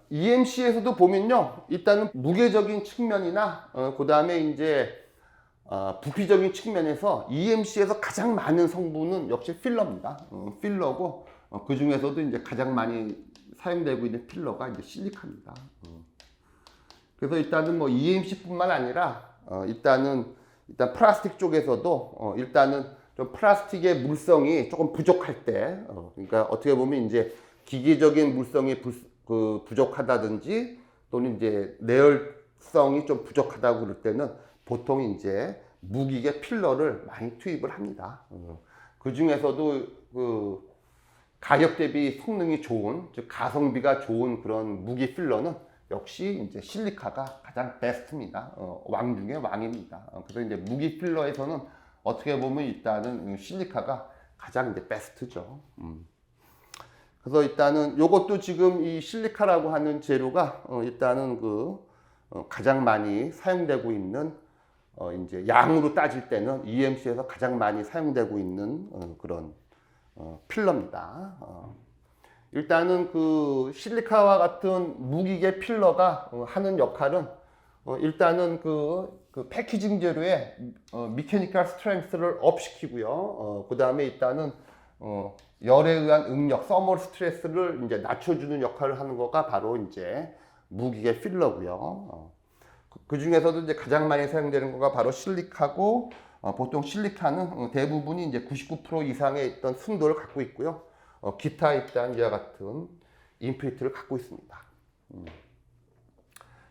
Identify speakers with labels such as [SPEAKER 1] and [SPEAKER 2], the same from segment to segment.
[SPEAKER 1] EMC에서도 보면요, 일단은 무게적인 측면이나 그 다음에 이제 부피적인 측면에서 EMC에서 가장 많은 성분은 역시 필러입니다. 필러고 그 중에서도 이제 가장 많이 사용되고 있는 필러가 이제 실리카입니다. 그래서 일단은 뭐 EMC뿐만 아니라 일단 플라스틱 쪽에서도 일단은 좀 플라스틱의 물성이 조금 부족할 때, 그러니까 어떻게 보면 이제 기계적인 물성이 부족하다든지 또는 이제 내열성이 좀 부족하다고 그럴 때는 보통 이제 무기계 필러를 많이 투입을 합니다. 그 중에서도 그 가격 대비 성능이 좋은, 즉 가성비가 좋은 그런 무기 필러는 역시 이제 실리카가 가장 베스트입니다. 왕 중에 왕입니다. 그래서 이제 무기 필러에서는 어떻게 보면 일단은 실리카가 가장 이제 베스트죠. 그래서 일단은 요것도 지금 이 실리카라고 하는 재료가 일단은 가장 많이 사용되고 있는 이제 양으로 따질 때는 EMC에서 가장 많이 사용되고 있는 그런 필러입니다. 일단은 그 실리카와 같은 무기계 필러가 하는 역할은 일단은 그 패키징 재료의 미케니컬 스트렝스를 업 시키고요. 그 다음에 일단은 열에 의한 응력, 서멀 스트레스를 이제 낮춰주는 역할을 하는 거가 바로 이제 무기계 필러고요. 그 중에서도 이제 가장 많이 사용되는 거가 바로 실리카고, 보통 실리카는 대부분이 이제 99% 이상의 어떤 순도를 갖고 있고요. 기타 일단 이와 같은 임피리티를 갖고 있습니다.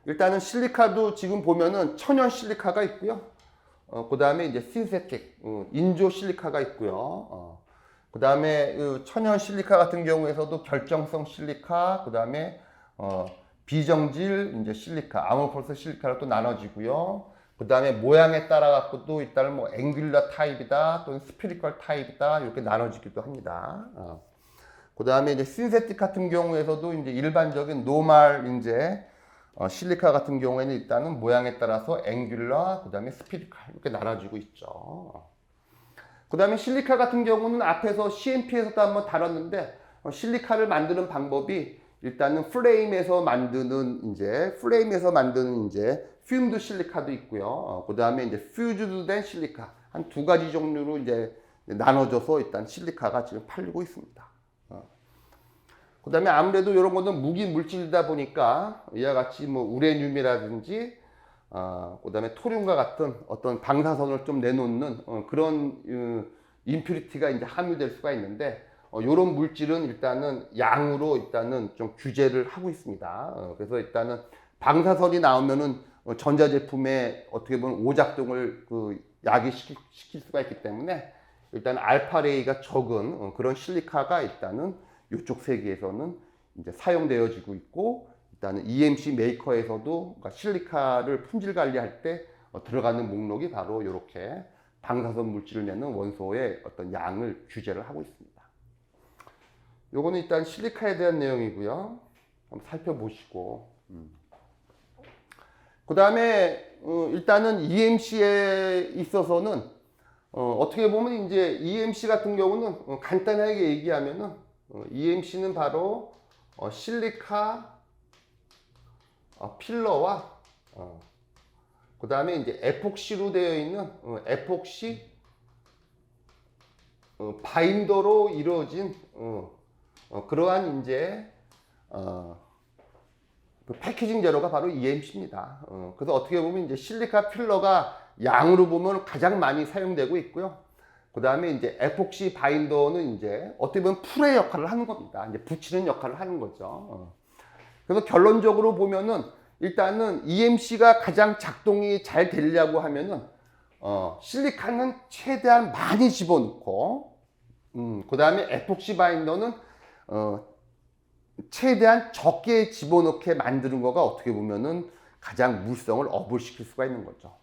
[SPEAKER 1] 일단은 실리카도 지금 보면은 천연 실리카가 있고요. 그 다음에 이제 신세틱, 인조 실리카가 있고요. 그 다음에 천연 실리카 같은 경우에서도 결정성 실리카, 그 다음에 비정질 이제 실리카, 아모퍼스 실리카로 또 나눠지고요. 그 다음에 모양에 따라 갖고도 일단은 뭐 앵귤러 타입이다 또는 스피리컬 타입이다 이렇게 나눠지기도 합니다. 그 다음에 이제 신세틱 같은 경우에서도 이제 일반적인 노멀 이제 실리카 같은 경우에는 일단은 모양에 따라서 앵귤러, 그 다음에 스피리컬 이렇게 나눠지고 있죠. 그 다음에 실리카 같은 경우는 앞에서 CMP에서도 한번 다뤘는데 실리카를 만드는 방법이 일단은 프레임에서 만드는 이제 퓨임드 실리카도 있고요. 그 다음에 이제 퓨즈드 된 실리카 한 두 가지 종류로 이제 나눠져서 일단 실리카가 지금 팔리고 있습니다. 그 다음에 아무래도 이런 거는 무기 물질이다 보니까 이와 같이 뭐 우레늄이라든지 그 다음에 토륨과 같은 어떤 방사선을 좀 내놓는 그런 임퓨리티가 이제 함유될 수가 있는데 이런 물질은 일단은 양으로 일단은 좀 규제를 하고 있습니다. 그래서 일단은 방사선이 나오면은 전자제품에 어떻게 보면 오작동을 야기시킬 수가 있기 때문에 일단 알파레이가 적은 그런 실리카가 일단은 이쪽 세계에서는 이제 사용되어지고 있고, 일단은 EMC 메이커에서도 그러니까 실리카를 품질 관리할 때 들어가는 목록이 바로 이렇게 방사선 물질을 내는 원소의 어떤 양을 규제를 하고 있습니다. 요거는 일단 실리카에 대한 내용이고요. 한번 살펴보시고. 그 다음에 일단은 EMC에 있어서는 어떻게 보면 이제 EMC 같은 경우는 간단하게 얘기하면은 EMC는 바로 실리카 필러와 그 다음에 이제 에폭시로 되어 있는 에폭시 바인더로 이루어진 그러한 이제 그 패키징 재료가 바로 EMC입니다. 그래서 어떻게 보면 이제 실리카 필러가 양으로 보면 가장 많이 사용되고 있고요. 그 다음에 이제 에폭시 바인더는 이제 어떻게 보면 풀의 역할을 하는 겁니다. 이제 붙이는 역할을 하는 거죠. 그래서 결론적으로 보면은 일단은 EMC가 가장 작동이 잘 되려고 하면은 실리카는 최대한 많이 집어넣고, 그 다음에 에폭시 바인더는 최대한 적게 집어넣게 만드는 거가 어떻게 보면은 가장 물성을 업을 시킬 수가 있는 거죠.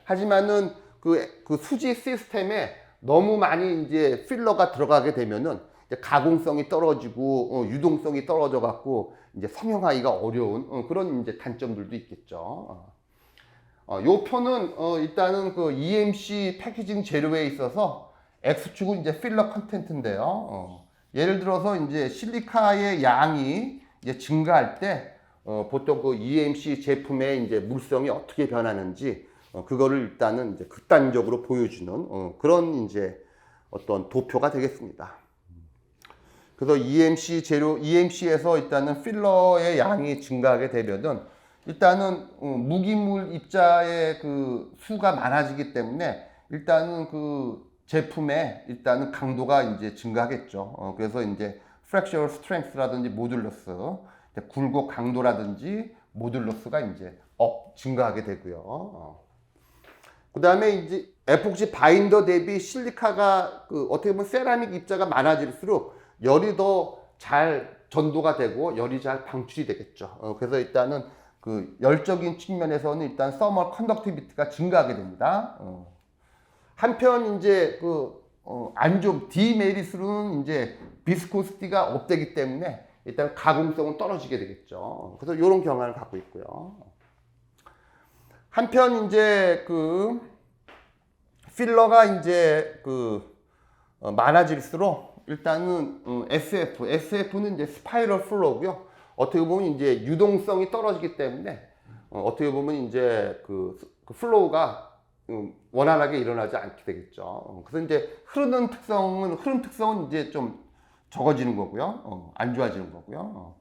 [SPEAKER 1] 하지만은 그 수지 시스템에 너무 많이 이제 필러가 들어가게 되면은 이제 가공성이 떨어지고 유동성이 떨어져 갖고 이제 성형하기가 어려운 그런 이제 단점들도 있겠죠. 요 표는 일단은 그 EMC 패키징 재료에 있어서 X축은 이제 필러 컨텐츠인데요. 예를 들어서 이제 실리카의 양이 이제 증가할 때 보통 그 EMC 제품의 이제 물성이 어떻게 변하는지 그거를 일단은 이제 극단적으로 보여주는 그런 이제 어떤 도표가 되겠습니다. 그래서 EMC에서 일단은 필러의 양이 증가하게 되면은 일단은 무기물 입자의 그 수가 많아지기 때문에 일단은 그 제품의 일단은 강도가 이제 증가하겠죠. 그래서 이제 fractional strength라든지 모듈러스, 굴곡 강도라든지 모듈러스가 이제 증가하게 되고요. 그 다음에 이제 에폭시 바인더 대비 실리카가 그 어떻게 보면 세라믹 입자가 많아질수록 열이 더 잘 전도가 되고 열이 잘 방출이 되겠죠. 그래서 일단은 그 열적인 측면에서는 일단 서멀 컨덕티비티가 증가하게 됩니다. 한편 이제 안 좋은 디메리스로는 이제 비스코시티가 업되기 때문에 일단 가공성은 떨어지게 되겠죠. 그래서 이런 경향을 갖고 있고요. 한편 이제 그 필러가 이제 많아질수록 일단은 SF는 이제 스파이럴 플로우고요. 어떻게 보면 이제 유동성이 떨어지기 때문에 어떻게 보면 이제 그 플로우가 원활하게 일어나지 않게 되겠죠. 그래서 이제 흐름 특성은 이제 좀 적어지는 거고요. 안 좋아지는 거고요.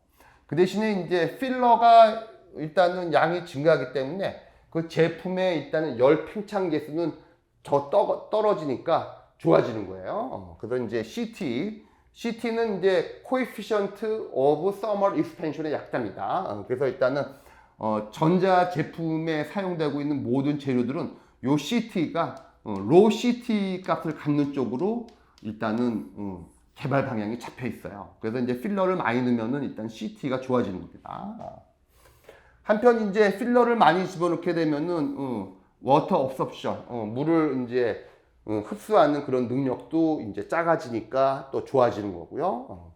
[SPEAKER 1] 그 대신에 이제 필러가 일단은 양이 증가하기 때문에 그 제품의 일단은 열 팽창 개수는 더 떨어지니까 좋아지는 거예요. 그래서 이제 CT는 이제 Coefficient of Thermal Expansion의 약자입니다. 그래서 일단은 전자 제품에 사용되고 있는 모든 재료들은 요 CT가 low CT 값을 갖는 쪽으로 일단은 개발 방향이 잡혀 있어요. 그래서 이제 필러를 많이 넣으면은 일단 CT가 좋아지는 겁니다. 한편 이제 필러를 많이 집어넣게 되면은 워터 업섭션, 물을 이제 흡수하는 그런 능력도 이제 작아지니까 또 좋아지는 거고요.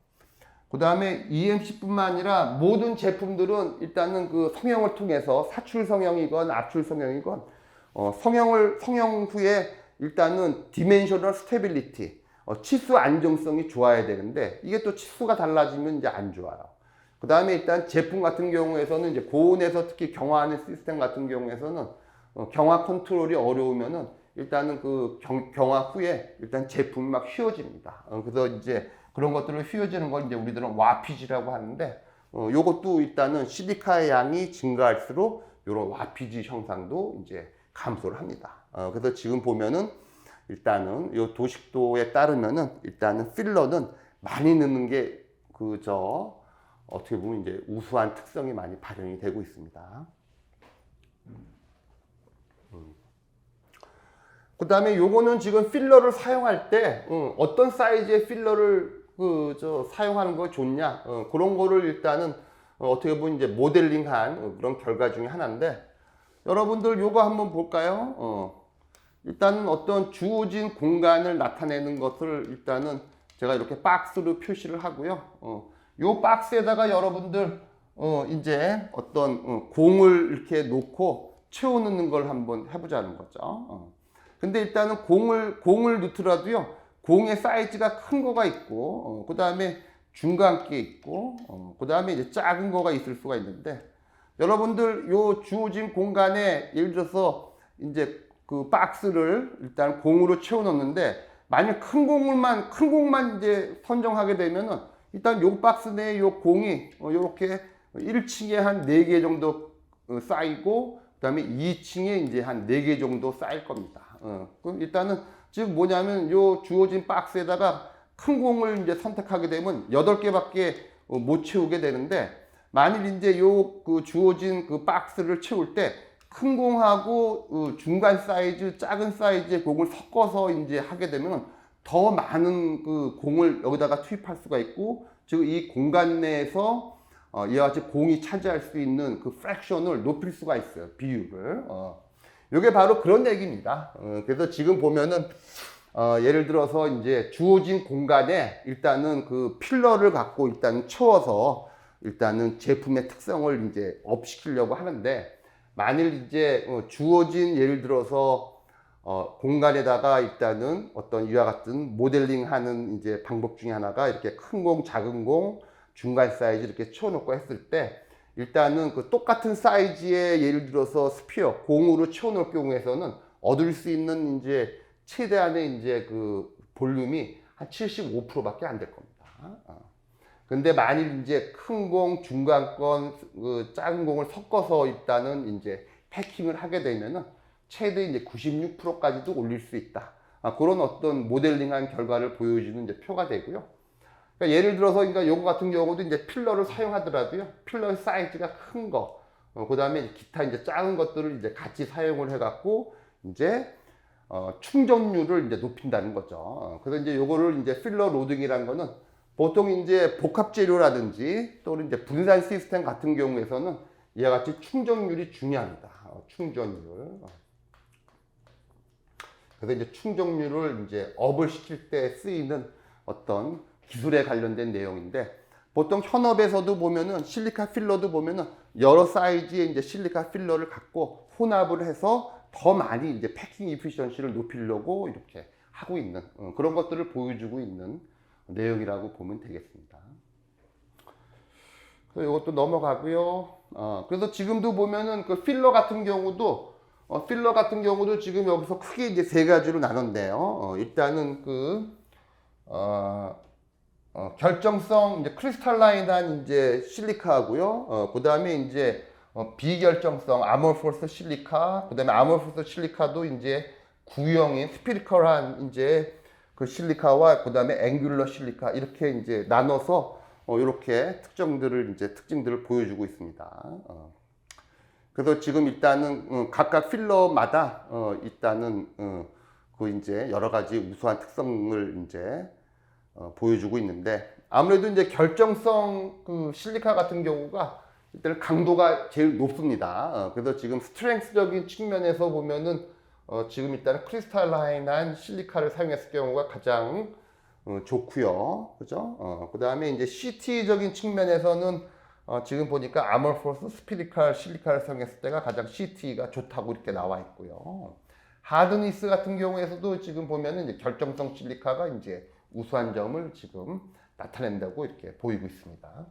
[SPEAKER 1] 그 다음에 EMC뿐만 아니라 모든 제품들은 일단은 그 성형을 통해서 사출 성형이건 압출 성형이건 성형 후에 일단은 디멘셔널 스테빌리티, 치수 안정성이 좋아야 되는데 이게 또 치수가 달라지면 이제 안 좋아요. 그 다음에 일단 제품 같은 경우에서는 이제 고온에서 특히 경화하는 시스템 같은 경우에서는 경화 컨트롤이 어려우면은 일단은 그 경화 후에 일단 제품이 막 휘어집니다. 그래서 이제 그런 것들을 휘어지는 걸 이제 우리들은 와피지라고 하는데 요것도 일단은 실리카의 양이 증가할수록 요런 와피지 형상도 이제 감소를 합니다. 그래서 지금 보면은 일단은 요 도식도에 따르면은 일단은 필러는 많이 넣는 게 어떻게 보면 이제 우수한 특성이 많이 발현이 되고 있습니다. 그 다음에 요거는 지금 필러를 사용할 때 어떤 사이즈의 필러를 사용하는 거 좋냐 그런 거를 일단은 어떻게 보면 이제 모델링한 그런 결과 중에 하나인데 여러분들 요거 한번 볼까요? 일단은 어떤 주어진 공간을 나타내는 것을 일단은 제가 이렇게 박스로 표시를 하고요. 요 박스에다가 여러분들 이제 어떤 공을 이렇게 놓고 채워넣는 걸 한번 해보자는 거죠. 근데 일단은 공을 넣더라도요, 공의 사이즈가 큰 거가 있고, 그 다음에 중간께 있고, 그 다음에 이제 작은 거가 있을 수가 있는데, 여러분들 요 주어진 공간에 예를 들어서 이제 그 박스를 일단 공으로 채워 넣는데, 만약 큰 공만 이제 선정하게 되면은, 일단 요 박스 내에 요 공이 요렇게 1층에 한 4개 정도 쌓이고, 그 다음에 2층에 이제 한 4개 정도 쌓일 겁니다. 그럼 일단은 지금 뭐냐면 요 주어진 박스에다가 큰 공을 이제 선택하게 되면 8개밖에 못 채우게 되는데 만일 이제 요 그 주어진 그 박스를 채울 때 큰 공하고 중간 사이즈, 작은 사이즈의 공을 섞어서 이제 하게 되면 더 많은 그 공을 여기다가 투입할 수가 있고 즉 이 공간 내에서 이와 같이 공이 차지할 수 있는 그 프랙션을 높일 수가 있어요. 비율을. 이게 바로 그런 얘기입니다. 그래서 지금 보면은 예를 들어서 이제 주어진 공간에 일단은 그 필러를 갖고 일단 채워서 일단은 제품의 특성을 이제 업시키려고 하는데 만일 이제 주어진 예를 들어서 공간에다가 일단은 어떤 이와 같은 모델링하는 이제 방법 중에 하나가 이렇게 큰 공, 작은 공, 중간 사이즈 이렇게 채워놓고 했을 때 일단은 그 똑같은 사이즈의 예를 들어서 스피어 공으로 채워놓을 경우에서는 얻을 수 있는 이제 최대한의 이제 그 볼륨이 한 75%밖에 안 될 겁니다. 근데 만일 이제 큰 공, 중간권, 그 작은 공을 섞어서 일단은 이제 패킹을 하게 되면은 최대 이제 96%까지도 올릴 수 있다. 그런 어떤 모델링한 결과를 보여주는 이제 표가 되고요. 그러니까 예를 들어서 그러니까 요거 같은 경우도 이제 필러를 사용하더라도요. 필러 사이즈가 큰 거, 그다음에 기타 이제 작은 것들을 이제 같이 사용을 해갖고 이제 충전율을 이제 높인다는 거죠. 그래서 이제 요거를 이제 필러 로딩이라는 거는 보통 이제 복합 재료라든지 또는 이제 분산 시스템 같은 경우에서는 이와 같이 충전율이 중요합니다. 충전율. 그래서 이제 충전율을 이제 업을 시킬 때 쓰이는 어떤 기술에 관련된 내용인데 보통 현업에서도 보면은 실리카 필러도 보면은 여러 사이즈의 이제 실리카 필러를 갖고 혼합을 해서 더 많이 이제 패킹 이피션시를 높이려고 이렇게 하고 있는 그런 것들을 보여주고 있는 내용이라고 보면 되겠습니다. 그래서 이것도 넘어가고요. 그래서 지금도 보면은 그 필러 같은 경우도 지금 여기서 크게 이제 세 가지로 나눴는데요. 일단은 결정성 이제 크리스탈라인한 이제 실리카고요. 그 다음에 이제 비결정성 아모포스 실리카, 그 다음에 아모포스 실리카도 이제 구형인 스피리컬한 이제 그 실리카와 그 다음에 앵귤러 실리카 이렇게 이제 나눠서 이렇게 특징들을 보여주고 있습니다. 그래서 지금 일단은 각각 필러마다 일단은 그 이제 여러 가지 우수한 특성을 이제 보여주고 있는데 아무래도 이제 결정성 그 실리카 같은 경우가 일단 강도가 제일 높습니다. 그래서 지금 스트렝스적인 측면에서 보면은 지금 일단 크리스탈라인한 실리카를 사용했을 경우가 가장 좋고요. 그죠? 그 다음에 이제 CT적인 측면에서는 지금 보니까 아모포스 스피리칼 실리카를 사용했을 때가 가장 CT가 좋다고 이렇게 나와 있고요. 하드니스 같은 경우에서도 지금 보면은 이제 결정성 실리카가 이제 우수한 점을 지금 나타낸다고 이렇게 보이고 있습니다.